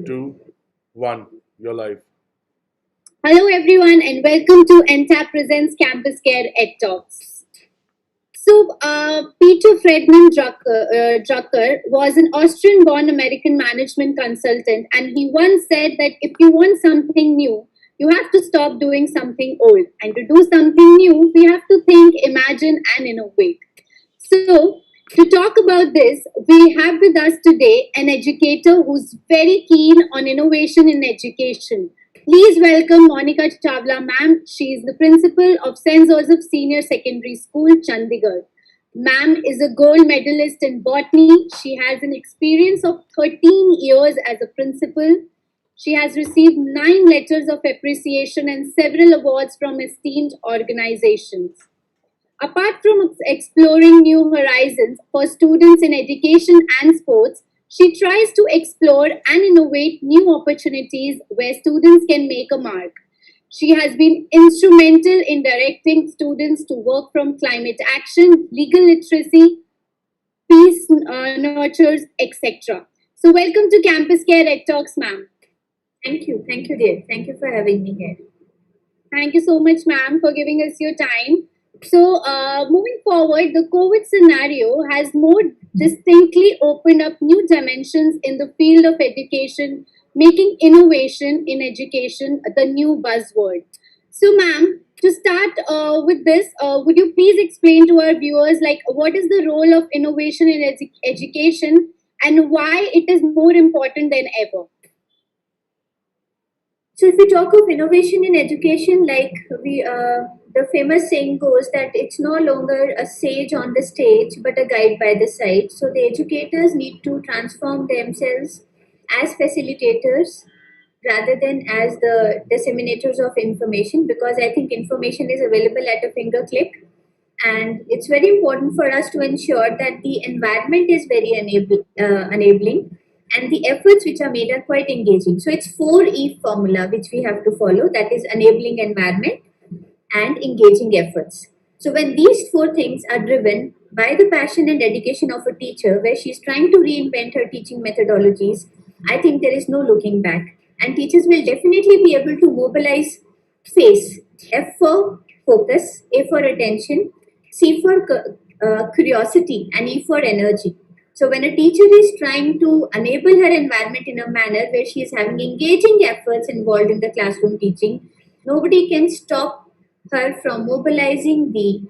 two, one. Your life. Hello, everyone, and welcome to NTAP Presents Campus Care Ed Talks. Peter Friedman Drucker was an Austrian born American management consultant, and he once said that if you want something new, you have to stop doing something old. And to do something new, we have to think, imagine, and innovate. So, to talk about this, we have with us today an educator who's very keen on innovation in education. Please welcome Monica Chawla, ma'am. She is the principal of St. Joseph Senior Secondary School, Chandigarh. Ma'am is a gold medalist in botany. She has an experience of 13 years as a principal. She has received 9 letters of appreciation and several awards from esteemed organizations. Apart from exploring new horizons for students in education and sports, she tries to explore and innovate new opportunities where students can make a mark. She has been instrumental in directing students to work from climate action, legal literacy, peace nurtures, etc. So, welcome to Campus Care Ed Talks, ma'am. Thank you, dear. Thank you for having me here. Thank you so much, ma'am, for giving us your time. Moving forward, the COVID scenario has more distinctly opened up new dimensions in the field of education, making innovation in education the new buzzword. So, ma'am, to start with this, would you please explain to our viewers, like, what is the role of innovation in education and why it is more important than ever? So, if we talk of innovation in education, the famous saying goes that it's no longer a sage on the stage, but a guide by the side. So, the educators need to transform themselves as facilitators rather than as the disseminators of information, because I think information is available at a finger click. And it's very important for us to ensure that the environment is very enabling, and the efforts which are made are quite engaging. So it's 4E formula which we have to follow, that is enabling environment and engaging efforts. So when these four things are driven by the passion and dedication of a teacher, where she's trying to reinvent her teaching methodologies, I think there is no looking back. And teachers will definitely be able to mobilize FACE, F for focus, A for attention, C for curiosity, and E for energy. So when a teacher is trying to enable her environment in a manner where she is having engaging efforts involved in the classroom teaching, nobody can stop her from mobilizing the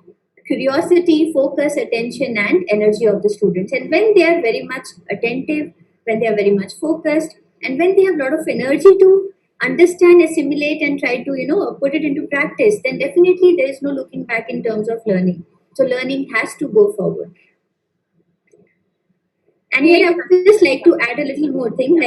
curiosity, focus, attention, and energy of the students. And when they are very much attentive, when they are very much focused, and when they have a lot of energy to understand, assimilate, and try to put it into practice, then definitely there is no looking back in terms of learning. So learning has to go forward. And here I would just like to add a little more thing.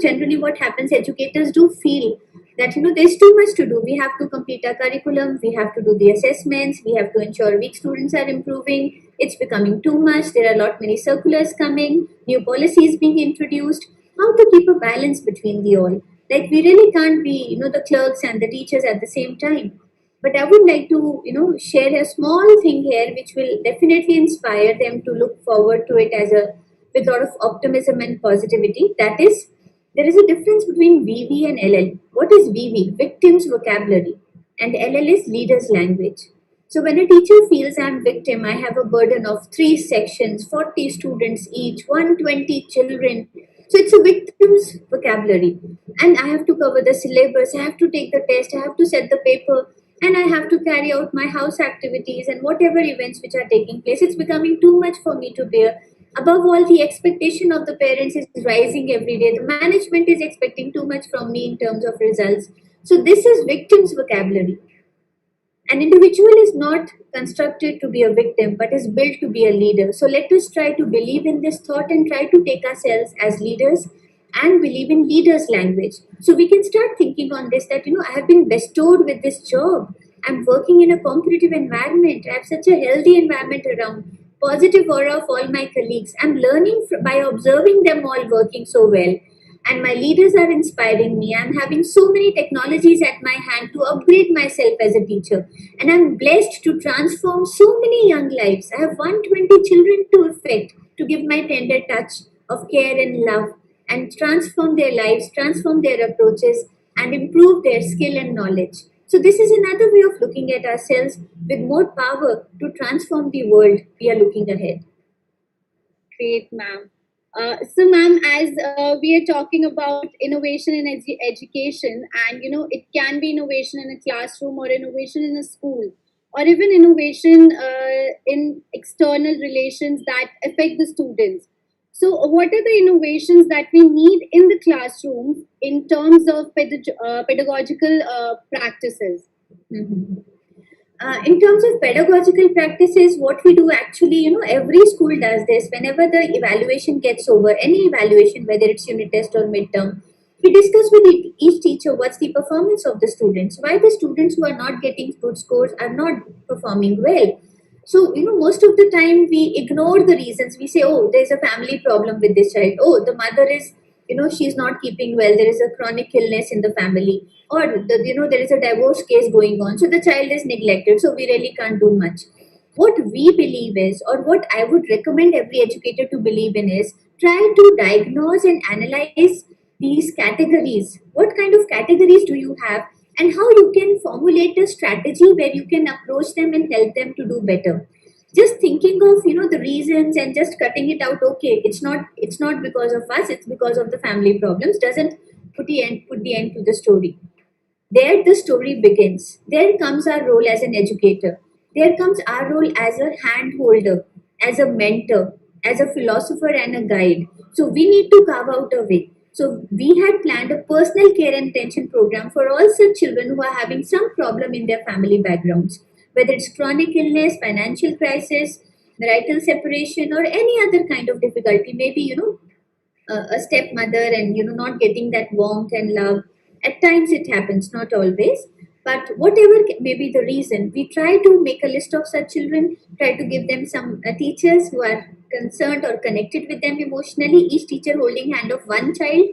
Generally what happens, educators do feel that, there's too much to do. We have to complete our curriculum, we have to do the assessments, we have to ensure weak students are improving. It's becoming too much. There are a lot many circulars coming, new policies being introduced. How to keep a balance between the all? Like, we really can't be, the clerks and the teachers at the same time. But I would like to, share a small thing here which will definitely inspire them to look forward to it with a lot of optimism and positivity. That is, there is a difference between VV and LL. What is VV? Victim's vocabulary. And LL is leader's language. So when a teacher feels I'm victim, I have a burden of 3 sections, 40 students each, 120 children. So it's a victim's vocabulary. And I have to cover the syllabus, I have to take the test, I have to set the paper, and I have to carry out my house activities and whatever events which are taking place. It's becoming too much for me to bear. Above all, the expectation of the parents is rising every day. The management is expecting too much from me in terms of results. So this is victim's vocabulary. An individual is not constructed to be a victim, but is built to be a leader. So let us try to believe in this thought and try to take ourselves as leaders and believe in leaders' language. So we can start thinking on this that, I have been bestowed with this job. I'm working in a competitive environment. I have such a healthy environment around, positive aura of all my colleagues. I'm learning by observing them all working so well. And my leaders are inspiring me. I'm having so many technologies at my hand to upgrade myself as a teacher. And I'm blessed to transform so many young lives. I have 120 children to affect, to give my tender touch of care and love. and transform their lives, transform their approaches, and improve their skill and knowledge. So, this is another way of looking at ourselves with more power to transform the world we are looking ahead. Great, ma'am. So, ma'am, as we are talking about innovation in education, and it can be innovation in a classroom, or innovation in a school, or even innovation in external relations that affect the students. So, what are the innovations that we need in the classroom in terms of pedagogical practices? Mhm. In terms of pedagogical practices, what we do actually, every school does this. Whenever the evaluation gets over, any evaluation, whether it's unit test or midterm, we discuss with each teacher what's the performance of the students, why the students who are not getting good scores are not performing well. So, most of the time we ignore the reasons. We say, oh, there's a family problem with this child. Oh, the mother is, she's not keeping well. There is a chronic illness in the family. Or, there is a divorce case going on. So the child is neglected. So we really can't do much. What we believe is, or what I would recommend every educator to believe in is, try to diagnose and analyze these categories. What kind of categories do you have? And how you can formulate a strategy where you can approach them and help them to do better. Just thinking of the reasons and just cutting it out, okay, it's not because of us, it's because of the family problems, doesn't put the end to the story. There the story begins. There comes our role as an educator. There comes our role as a hand holder, as a mentor, as a philosopher and a guide. So we need to carve out a way. So we had planned a personal care and attention program for all such children who are having some problem in their family backgrounds, whether it's chronic illness, financial crisis, marital separation, or any other kind of difficulty. Maybe a stepmother and not getting that warmth and love. At times it happens, not always, but whatever may be the reason, we try to make a list of such children, try to give them some teachers who are concerned or connected with them emotionally, each teacher holding hand of one child.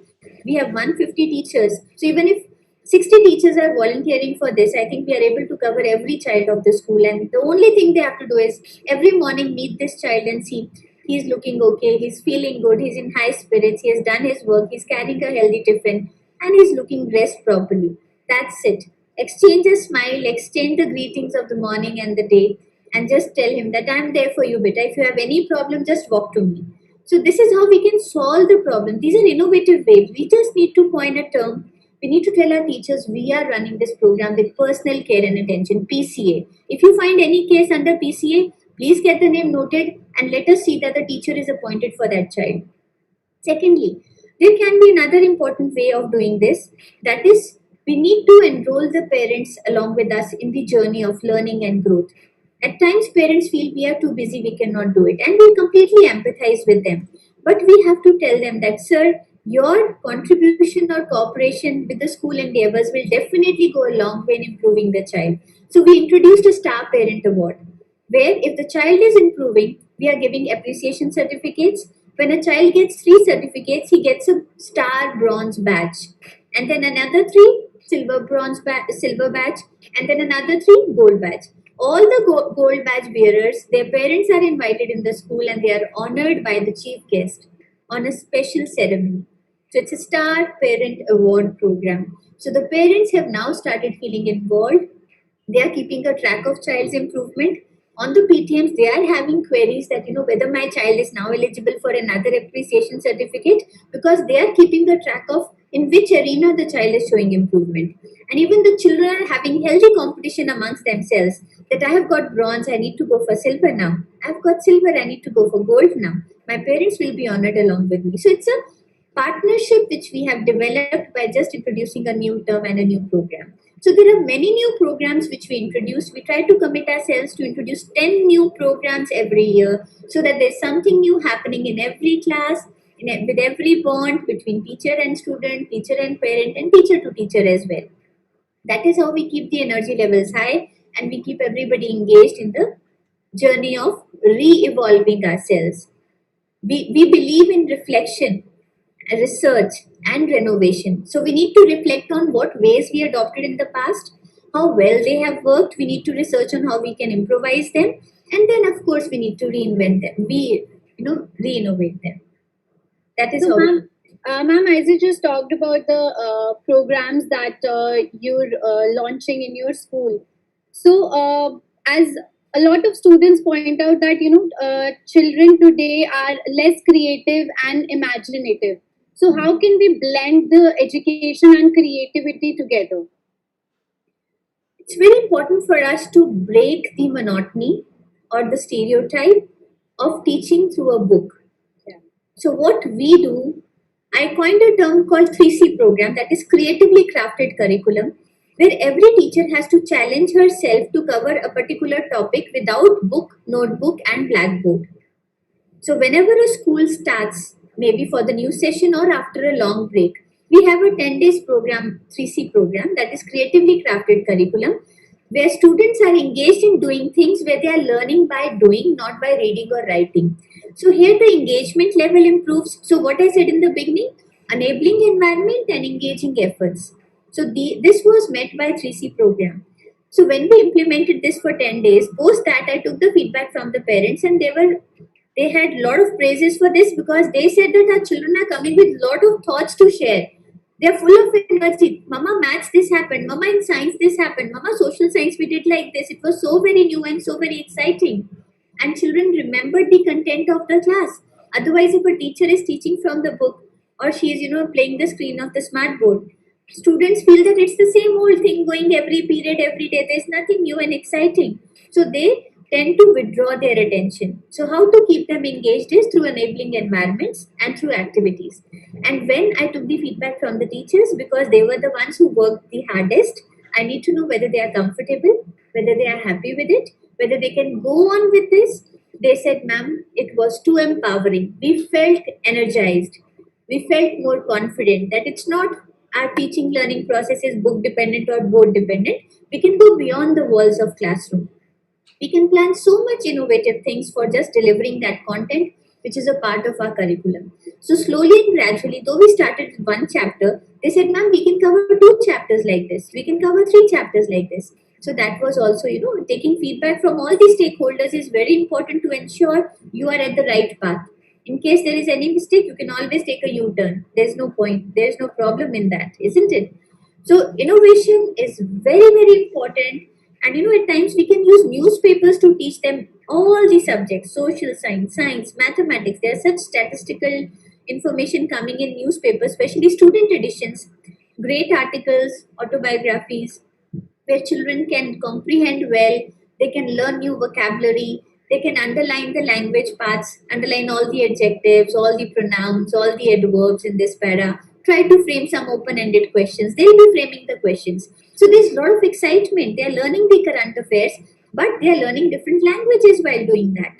We have 150 teachers, so even if 60 teachers are volunteering for this, I think we are able to cover every child of the school. And the only thing they have to do is every morning meet this child and see he's looking okay, he's feeling good, he's in high spirits, he has done his work, he's carrying a healthy tiffin, and he's looking dressed properly. That's it. Exchange a smile, exchange the greetings of the morning and the day, and just tell him that I'm there for you, beta. If you have any problem, just walk to me. So this is how we can solve the problem. These are innovative ways. We just need to coin a term. We need to tell our teachers we are running this program with personal care and attention, PCA. If you find any case under PCA, please get the name noted and let us see that the teacher is appointed for that child. Secondly, there can be another important way of doing this, that is, we need to enroll the parents along with us in the journey of learning and growth. At times, parents feel we are too busy, we cannot do it, and we completely empathize with them. But we have to tell them that, sir, your contribution or cooperation with the school endeavors will definitely go a long way in improving the child. So, we introduced a Star Parent Award, where if the child is improving, we are giving appreciation certificates. When a child gets 3 certificates, he gets a star bronze badge, and then another 3 silver badge, and then another 3 gold badge. All the gold badge bearers, their parents are invited in the school and they are honored by the chief guest on a special ceremony. So it's a Star Parent Award program. So the parents have now started feeling involved. They are keeping a track of child's improvement. On the PTMs, they are having queries that whether my child is now eligible for another appreciation certificate, because they are keeping the track of in which arena the child is showing improvement. And even the children are having healthy competition amongst themselves, that I have got bronze, I need to go for silver now. I've got silver, I need to go for gold now. My parents will be honored along with me. So it's a partnership which we have developed by just introducing a new term and a new program. So there are many new programs which we introduced. We try to commit ourselves to introduce 10 new programs every year, so that there's something new happening in every class, with every bond between teacher and student, teacher and parent, and teacher to teacher as well. That is how we keep the energy levels high and we keep everybody engaged in the journey of re-evolving ourselves. We believe in reflection, research, and renovation. So we need to reflect on what ways we adopted in the past, how well they have worked. We need to research on how we can improvise them, and then of course we need to reinvent them. We re-innovate them. That is So, how. ma'am, Ma'am, as you just talked about the programs that you're launching in your school, so as a lot of students point out that children today are less creative and imaginative. So how can we blend the education and creativity together? It's very important for us to break the monotony or the stereotype of teaching through a book. Yeah. So, what we do, I coined a term called 3C program, that is creatively crafted curriculum, where every teacher has to challenge herself to cover a particular topic without book, notebook, and blackboard. So, whenever a school starts, maybe for the new session or after a long break, we have a 10 days program, 3C program, that is creatively crafted curriculum, where students are engaged in doing things where they are learning by doing, not by reading or writing. So, here the engagement level improves. So, what I said in the beginning, enabling environment and engaging efforts. So, this was met by 3C program. So when we implemented this for 10 days, post that I took the feedback from the parents, and they had a lot of praises for this, because they said that our children are coming with a lot of thoughts to share. They're full of energy. Mama, maths, this happened. Mama, in science, this happened. Mama, social science, we did like this. It was so very new and so very exciting. And children remembered the content of the class. Otherwise, if a teacher is teaching from the book, or she is, playing the screen of the smart board, students feel that it's the same old thing going every period, every day. There's nothing new and exciting. So they tend to withdraw their attention. So, how to keep them engaged is through enabling environments and through activities. And when I took the feedback from the teachers, because they were the ones who worked the hardest, I need to know whether they are comfortable, whether they are happy with it, whether they can go on with this. They said, ma'am, it was too empowering. We felt energized. We felt more confident that it's not our teaching learning process is book dependent or board dependent. We can go beyond the walls of classroom. We can plan so much innovative things for just delivering that content which is a part of our curriculum. So slowly and gradually, though we started with one chapter, they said, ma'am, we can cover two chapters like this. We can cover three chapters like this. So that was also, taking feedback from all the stakeholders is very important to ensure you are at the right path. In case there is any mistake, you can always take a U-turn. There's no point. There's no problem in that, isn't it? So innovation is very, very important. And at times we can use newspapers to teach them all the subjects, social science, mathematics. There's such statistical information coming in newspapers, especially student editions, great articles, autobiographies, where children can comprehend well, they can learn new vocabulary, they can underline the language parts, underline all the adjectives, all the pronouns, all the adverbs in this para, try to frame some open ended questions. They'll be framing the questions. So there's a lot of excitement. They're learning the current affairs, but they're learning different languages while doing that,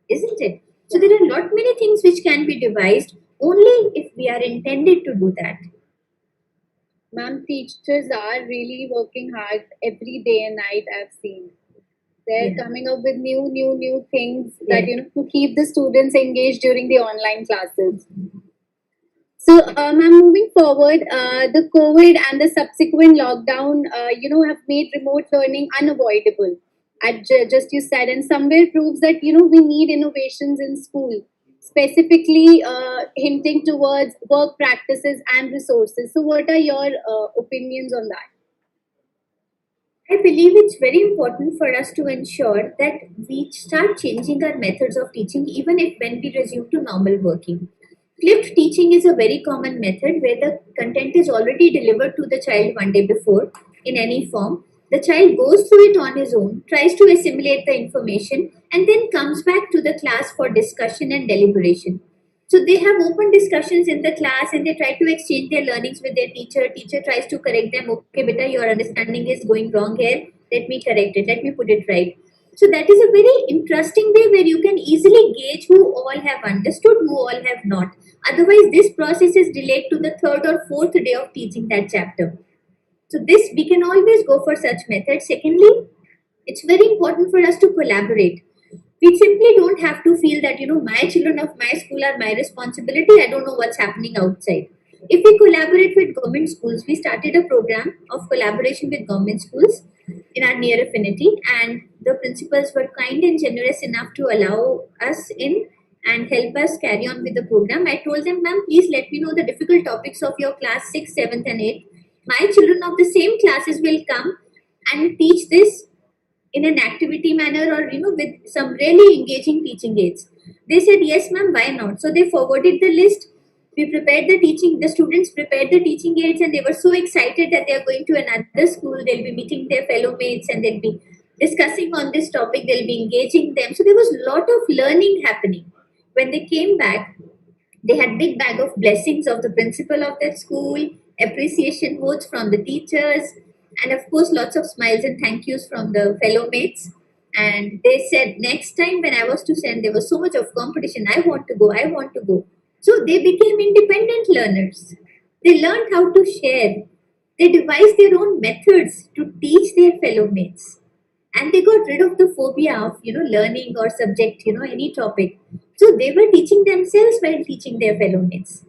isn't it? So there are a lot many things which can be devised only if we are intended to do that. Ma'am, teachers are really working hard every day and night. I've seen they're Yeah. coming up with new things Yeah. that to keep the students engaged during the online classes. So, ma'am, moving forward, the COVID and the subsequent lockdown, have made remote learning unavoidable. Just you said, and somewhere proves that we need innovations in school, specifically hinting towards work practices and resources. So, what are your opinions on that? I believe it's very important for us to ensure that we start changing our methods of teaching even if when we resume to normal working. Flipped teaching is a very common method where the content is already delivered to the child one day before in any form. The child goes through it on his own, tries to assimilate the information, and then comes back to the class for discussion and deliberation. So they have open discussions in the class, and they try to exchange their learnings with their teacher. Teacher tries to correct them. Okay, beta, your understanding is going wrong here. Let me correct it. Let me put it right. So that is a very interesting way where you can easily gauge who all have understood, who all have not. Otherwise, this process is delayed to the third or fourth day of teaching that chapter. So this we can always go for such methods. Secondly, it's very important for us to collaborate. We simply don't have to feel that my children of my school are my responsibility. I don't know what's happening outside. If we collaborate with government schools, we started a program of collaboration with government schools in our near affinity, and the principals were kind and generous enough to allow us in, and help us carry on with the program. I told them, ma'am, please let me know the difficult topics of your class 6th, 7th, and 8th. My children of the same classes will come and teach this in an activity manner, or with some really engaging teaching aids. They said, yes ma'am, why not? So they forwarded the list. We prepared the students prepared the teaching aids, and they were so excited that they are going to another school, they'll be meeting their fellow mates, and they'll be discussing on this topic, they'll be engaging them. So there was a lot of learning happening. When they came back, they had big bag of blessings of the principal of that school, appreciation votes from the teachers, and of course lots of smiles and thank yous from the fellow mates. And they said next time when I was to send, there was so much of competition. I want to go. I want to go. So they became independent learners. They learned how to share. They devised their own methods to teach their fellow mates, and they got rid of the phobia of learning or subject, any topic. So they were teaching themselves while teaching their fellow mates.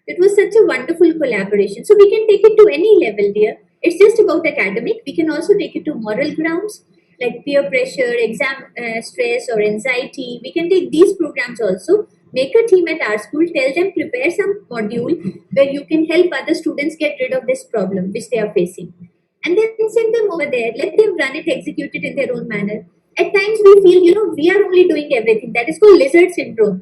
It was such a wonderful collaboration. So we can take it to any level, dear. It's just about academic. We can also take it to moral grounds like peer pressure, exam stress, or anxiety. We can take these programs also. Make a team at our school. Tell them, prepare some module where you can help other students get rid of this problem which they are facing, and then send them over there. Let them run it, execute it in their own manner. At times we feel, we are only doing everything. That is called lizard syndrome.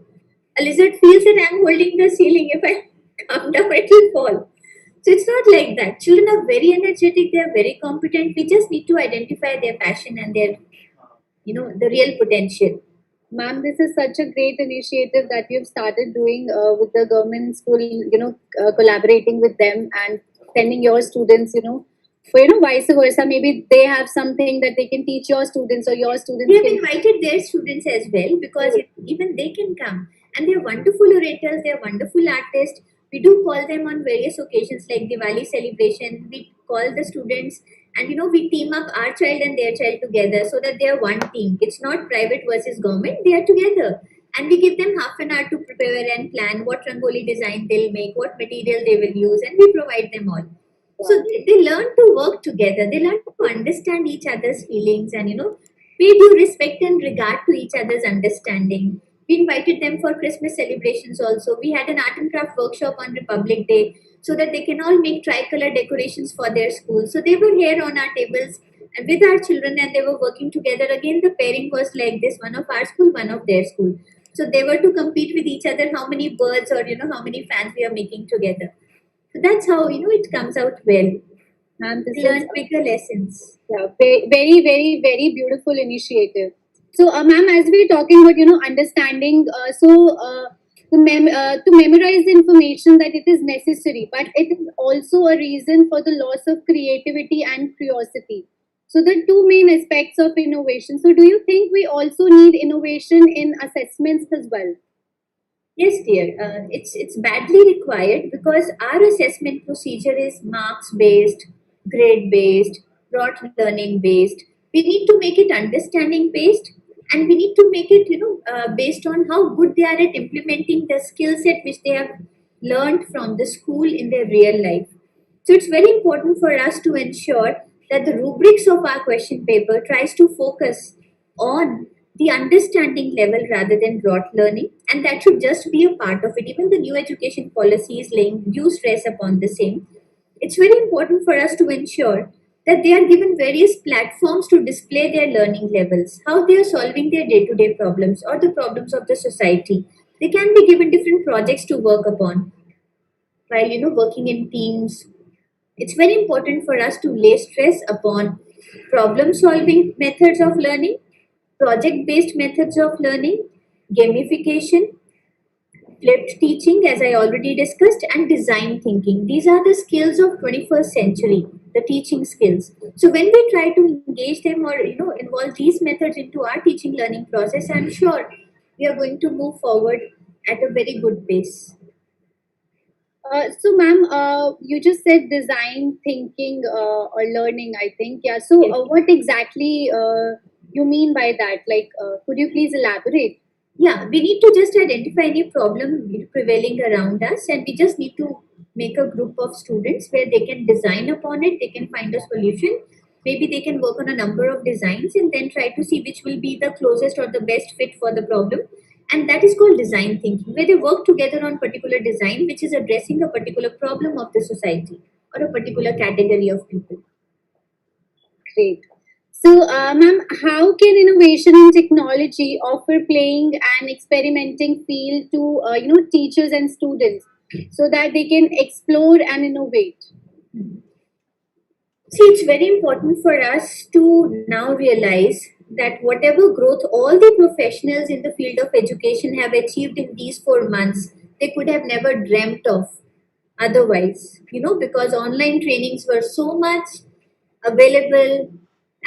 A lizard feels that I'm holding the ceiling. If I come down, it will fall. So it's not like that. Children are very energetic. They are very competent. We just need to identify their passion and their, the real potential. Ma'am, this is such a great initiative that you've started doing with the government school, collaborating with them and sending your students, vice versa. Maybe they have something that they can teach your students, or your students We have can. invited their students as well, because even they can come. And they're wonderful orators, they're wonderful artists. We do call them on various occasions like Diwali celebration. We call the students, and we team up our child and their child together so that they are one team. It's not private versus government, they are together. And we give them half an hour to prepare and plan what rangoli design they'll make, what material they will use, and we provide them all. So they learn to work together. They learn to understand each other's feelings, and pay due respect and regard to each other's understanding. We invited them for Christmas celebrations also. We had an art and craft workshop on Republic Day so that they can all make tricolor decorations for their school. So they were here on our tables and with our children, and they were working together. Again, the pairing was like this: one of our school, one of their school. So they were to compete with each other how many birds, or how many fans we are making together. So that's how it comes out well. Ma'am, this We is learn bigger lessons. yeah, very, very, very beautiful initiative. So, ma'am, as we're talking about, understanding, to memorize the information, that it is necessary, but it is also a reason for the loss of creativity and curiosity. So, the two main aspects of innovation. So, do you think we also need innovation in assessments as well? Yes, dear. It's badly required because our assessment procedure is marks based, grade based, rote learning based. We need to make it understanding based, and we need to make it based on how good they are at implementing the skill set which they have learned from the school in their real life. So it's very important for us to ensure that the rubrics of our question paper tries to focus on the understanding level rather than rote learning, and that should just be a part of it. Even the new education policy is laying due stress upon the same. It's very important for us to ensure that they are given various platforms to display their learning levels, how they are solving their day-to-day problems or the problems of the society. They can be given different projects to work upon while working in teams. It's very important for us to lay stress upon problem solving methods of learning, project based methods of learning, gamification, flipped teaching, as I already discussed, and design thinking. These are the skills of 21st century, the teaching skills. So when we try to engage them, or involve these methods into our teaching learning process, I'm sure we are going to move forward at a very good pace. So, ma'am, you just said design thinking or learning, I think. Yeah. So, Yes. what exactly you mean by that? Like, could you please elaborate? Yeah, we need to just identify any problem prevailing around us, and we just need to make a group of students where they can design upon it, they can find a solution. Maybe they can work on a number of designs and then try to see which will be the closest or the best fit for the problem. And that is called design thinking, where they work together on particular design which is addressing a particular problem of the society or a particular category of people. Great. So, ma'am, how can innovation in technology offer playing and experimenting field to teachers and students so that they can explore and innovate? See, it's very important for us to now realize that whatever growth all the professionals in the field of education have achieved in these 4 months, they could have never dreamt of otherwise, because online trainings were so much available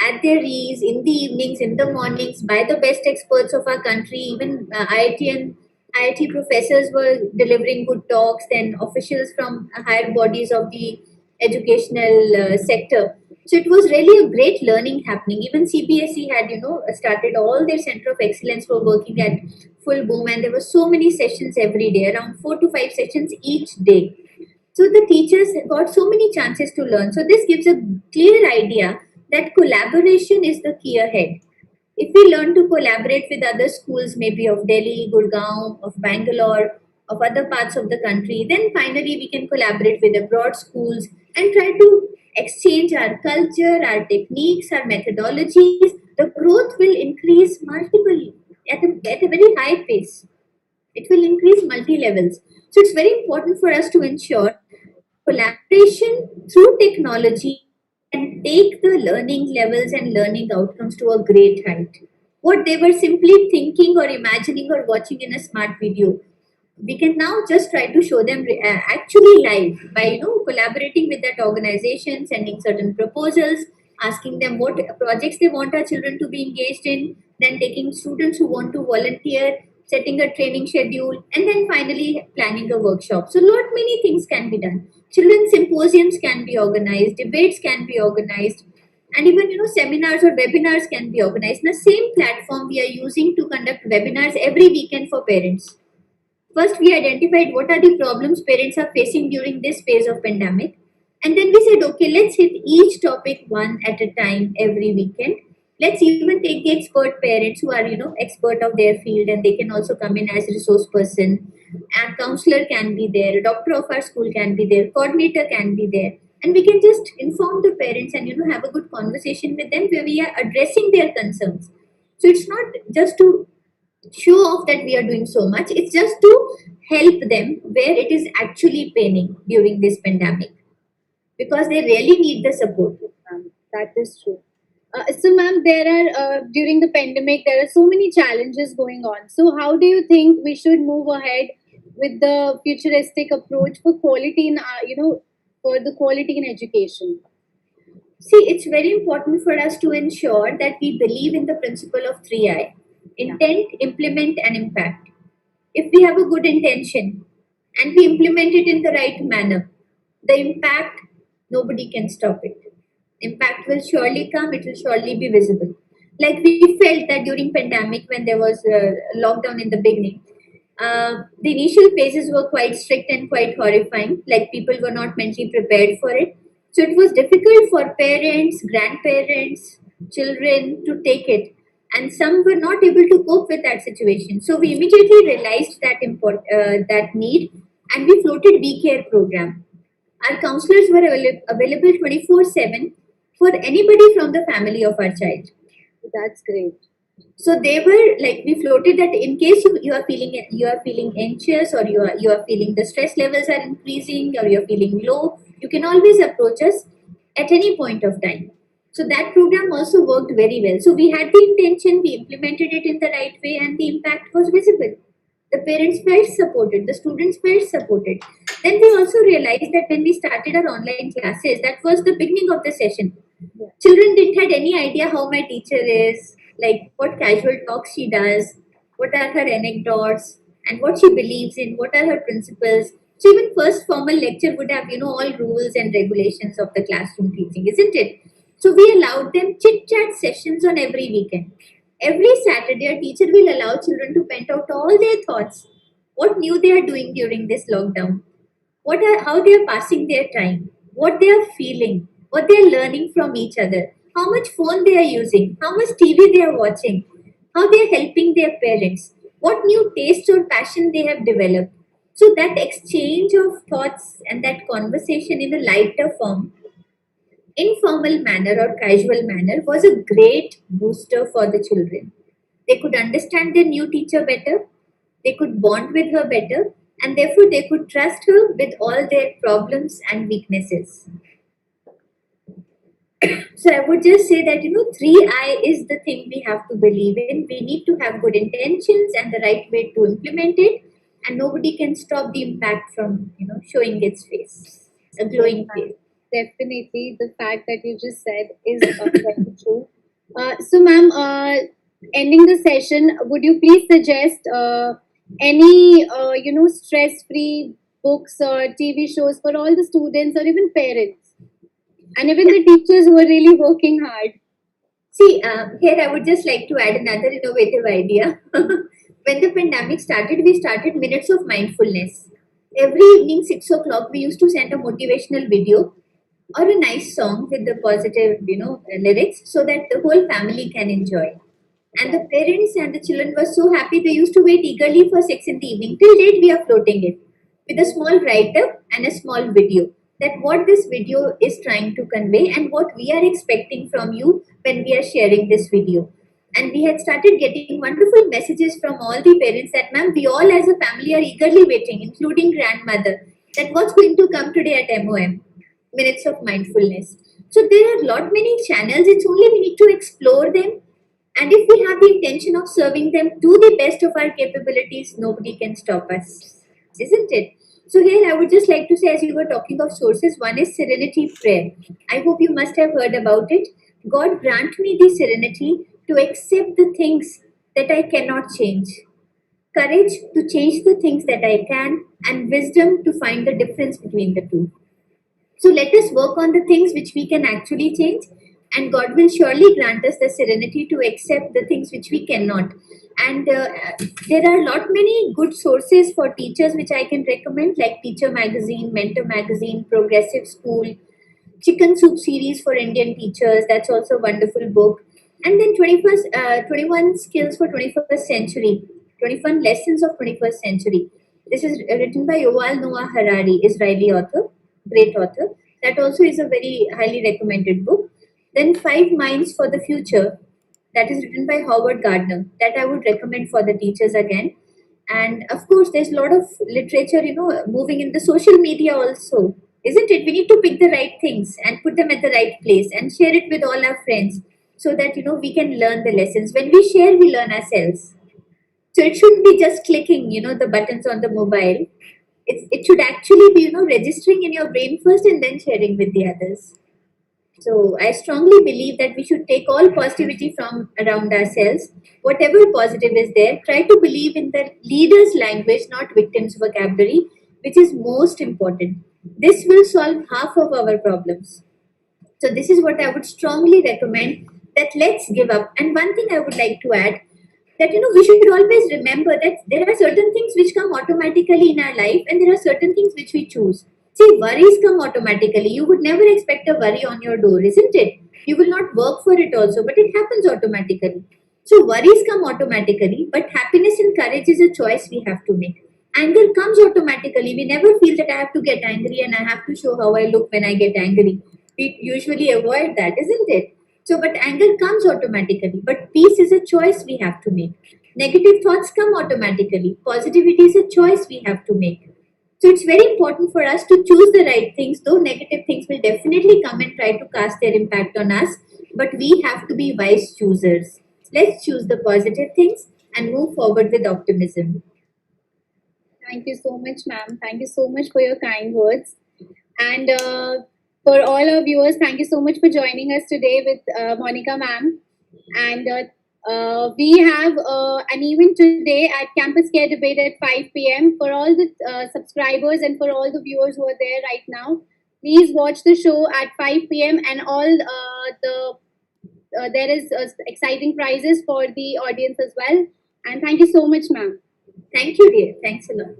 at their ease in the evenings, in the mornings, by the best experts of our country. Even IIT and IIT professors were delivering good talks, then officials from higher bodies of the educational sector. So it was really a great learning happening. Even CBSE had, started all their center of excellence for working at full boom, and there were so many sessions every day, around 4 to 5 sessions each day. So the teachers got so many chances to learn. So this gives a clear idea that collaboration is the key ahead. If we learn to collaborate with other schools, maybe of Delhi, Gurgaon, of Bangalore, of other parts of the country, then finally we can collaborate with abroad schools and try to exchange our culture, our techniques, our methodologies. The growth will increase multiple at a very high pace. It will increase multi levels. So it's very important for us to ensure collaboration through technology can take the learning levels and learning outcomes to a great height. What they were simply thinking or imagining or watching in a smart video, we can now just try to show them actually live by collaborating with that organization, sending certain proposals, asking them what projects they want our children to be engaged in, then taking students who want to volunteer, setting a training schedule, and then finally planning a workshop. So lot many things can be done. Children symposiums can be organized, debates can be organized, and even seminars or webinars can be organized. In the same platform we are using to conduct webinars every weekend for parents. First, we identified what are the problems parents are facing during this phase of pandemic. And then we said, okay, let's hit each topic one at a time every weekend. Let's even take the expert parents who are, expert of their field, and they can also come in as resource person. And counselor can be there, a doctor of our school can be there, coordinator can be there. And we can just inform the parents and, have a good conversation with them where we are addressing their concerns. So it's not just to show off that we are doing so much. It's just to help them where it is actually paining during this pandemic because they really need the support. That is true. So, ma'am, there are during the pandemic there are so many challenges going on. So, how do you think we should move ahead with the futuristic approach for quality in for the quality in education? See, it's very important for us to ensure that we believe in the principle of 3I: intent, implement, and impact. If we have a good intention and we implement it in the right manner, the impact, nobody can stop it. Impact will surely come, it will surely be visible. Like we felt that during pandemic when there was a lockdown in the beginning, the initial phases were quite strict and quite horrifying, like people were not mentally prepared for it. So it was difficult for parents, grandparents, children to take it, and some were not able to cope with that situation. So we immediately realized that need, and we floated We Care program. Our counselors were available 24/7 for anybody from the family of our child. That's great. So they were like, we floated that in case you are feeling anxious, or you are feeling the stress levels are increasing, or you're feeling low, you can always approach us at any point of time. So that program also worked very well. So we had the intention, we implemented it in the right way, and the impact was visible. The parents felt supported, the students felt supported. Then we also realized that when we started our online classes, that was the beginning of the session. Children didn't had any idea how my teacher is, like what casual talks she does, what are her anecdotes, and what she believes in, what are her principles. So even first formal lecture would have, all rules and regulations of the classroom teaching, isn't it? So we allowed them chit chat sessions on every weekend. Every Saturday, a teacher will allow children to vent out all their thoughts, what new they are doing during this lockdown, how they are passing their time, what they are feeling, what they are learning from each other, how much phone they are using, how much TV they are watching, how they are helping their parents, what new tastes or passion they have developed. So that exchange of thoughts and that conversation in a lighter form, informal manner or casual manner, was a great booster for the children. They could understand their new teacher better, they could bond with her better, and therefore they could trust her with all their problems and weaknesses. So I would just say that 3I is the thing we have to believe in. We need to have good intentions and the right way to implement it, and nobody can stop the impact from showing its face, a Yes, glowing ma'am. face. Definitely, the fact that you just said is very true. So, ma'am, ending the session, would you please suggest any stress-free books or TV shows for all the students or even parents, and even the teachers who are really working hard? See, here I would just like to add another innovative idea. When the pandemic started, we started minutes of mindfulness. Every evening, 6 o'clock, we used to send a motivational video or a nice song with the positive, lyrics so that the whole family can enjoy. And the parents and the children were so happy they used to wait eagerly for 6 in the evening. Till date, we are floating it with a small write up and a small video. That what this video is trying to convey and what we are expecting from you when we are sharing this video. And we had started getting wonderful messages from all the parents that, ma'am, we all as a family are eagerly waiting, including grandmother, that what's going to come today at MOM, minutes of mindfulness. So there are lot many channels. It's only we need to explore them, and if we have the intention of serving them to the best of our capabilities, nobody can stop us, isn't it? So here I would just like to say, as you were talking of sources, one is serenity prayer. I hope you must have heard about it. God grant me the serenity to accept the things that I cannot change, courage to change the things that I can, and wisdom to find the difference between the two. So let us work on the things which we can actually change, and God will surely grant us the serenity to accept the things which we cannot. And there are a lot many good sources for teachers which I can recommend, like Teacher Magazine, Mentor Magazine, Progressive School, Chicken Soup series for Indian teachers. That's also a wonderful book. And then 21 skills for 21st century, 21 lessons of 21st century. This is written by Yuval Noah Harari, Israeli author, great author. That also is a very highly recommended book. Then Five Minds for the Future, that is written by Howard Gardner. That I would recommend for the teachers again. And of course, there's a lot of literature, moving in the social media also, isn't it? We need to pick the right things and put them at the right place and share it with all our friends so that, we can learn the lessons. When we share, we learn ourselves. So it shouldn't be just clicking, the buttons on the mobile. It should actually be, registering in your brain first and then sharing with the others. So I strongly believe that we should take all positivity from around ourselves. Whatever positive is there, try to believe in the leader's language, not victim's vocabulary, which is most important. This will solve half of our problems. So this is what I would strongly recommend, that let's give up. And one thing I would like to add, that we should always remember that there are certain things which come automatically in our life and there are certain things which we choose. See, worries come automatically. You would never expect a worry on your door, isn't it? You will not work for it also, but it happens automatically. So worries come automatically, but happiness and courage is a choice we have to make. Anger comes automatically. We never feel that I have to get angry and I have to show how I look when I get angry. We usually avoid that, isn't it? So, but anger comes automatically. But peace is a choice we have to make. Negative thoughts come automatically. Positivity is a choice we have to make. So, it's very important for us to choose the right things, though negative things will definitely come and try to cast their impact on us. But we have to be wise choosers. Let's choose the positive things and move forward with optimism. Thank you so much, ma'am. Thank you so much for your kind words. And for all our viewers, thank you so much for joining us today with Monica ma'am. And we have an event today at Campus Care Debate at 5 p.m. For all the subscribers and for all the viewers who are there right now, please watch the show at 5 p.m. And all there is exciting prizes for the audience as well. And thank you so much, ma'am. Thank you, dear. Thanks a lot.